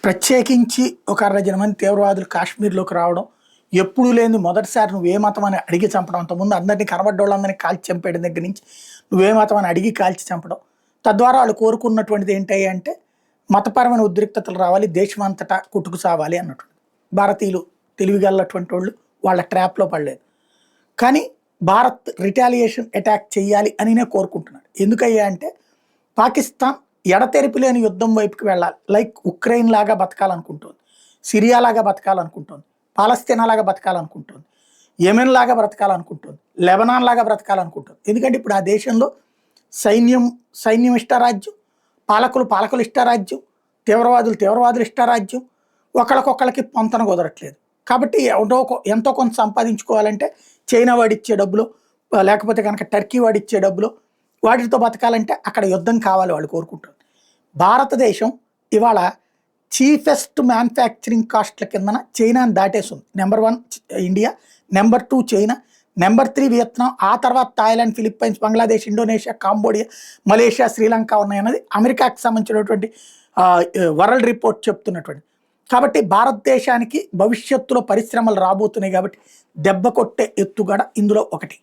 ప్రత్యేకించి ఒక 60 మంది తీవ్రవాదులు కాశ్మీర్లోకి రావడం, ఎప్పుడూ లేనిది మొదటిసారి నువ్వే మతం అని అడిగి చంపడం. అంతకుముందు అందరినీ కనబడ్డోళ్ళందరినీ కాల్చి చంపేయడం దగ్గర నుంచి నువ్వే మతం అని అడిగి కాల్చి చంపడం. తద్వారా వాళ్ళు కోరుకున్నటువంటిది ఏంటి అంటే మతపరమైన ఉద్రిక్తతలు రావాలి, దేశమంతటా కొట్టుకు సావాలి అన్నట్టు. భారతీయులు తెలివిగలటువంటి వాళ్ళు వాళ్ళ ట్రాప్లో పడలేదు. కానీ భారత్ రిటాలియేషన్ అటాక్ చేయాలి అనినే కోరుకుంటున్నాడు. ఎందుకయ్యా అంటే పాకిస్తాన్ ఎడతెరిపి లేని యుద్ధం వైపుకి వెళ్ళాలి. లైక్ ఉక్రెయిన్ లాగా బతకాలనుకుంటుంది, సిరియా లాగా బతకాలనుకుంటుంది, పాలస్తీనా లాగా బతకాలనుకుంటుంది, యెమెన్ లాగా బ్రతకాలనుకుంటుంది, లెబనాన్ లాగా బ్రతకాలనుకుంటుంది. ఎందుకంటే ఇప్పుడు ఆ దేశంలో సైన్యం ఇష్టారాజ్యం, పాలకులు ఇష్టారాజ్యం, తీవ్రవాదులు ఇష్టారాజ్యం, ఒకళ్ళకొకళ్ళకి పొంతన కుదరట్లేదు. కాబట్టి ఎంతో కొంత సంపాదించుకోవాలంటే చైనా వాడిచ్చే డబ్బులు, లేకపోతే కనుక టర్కీ వాడిచ్చే డబ్బులు, వాటితో బతకాలంటే అక్కడ యుద్ధం కావాలి వాళ్ళు కోరుకుంటుంది. భారతదేశం ఇవాళ చీఫెస్ట్ మ్యానుఫ్యాక్చరింగ్ కాస్ట్ల కిందన చైనాని దాటేస్తుంది. Number 1 India, number 2 China, number 3 Vietnam, ఆ తర్వాత Thailand, Philippines, Bangladesh, Indonesia, Cambodia, Malaysia, Sri Lanka ఉన్నాయన్నది అమెరికాకి సంబంధించినటువంటి వరల్డ్ రిపోర్ట్ చెప్తున్నటువంటి. కాబట్టి భారతదేశానికి భవిష్యత్తులో పరిశ్రమలు రాబోతున్నాయి కాబట్టి దెబ్బ కొట్టే ఎత్తుగడ ఇందులో ఒకటి.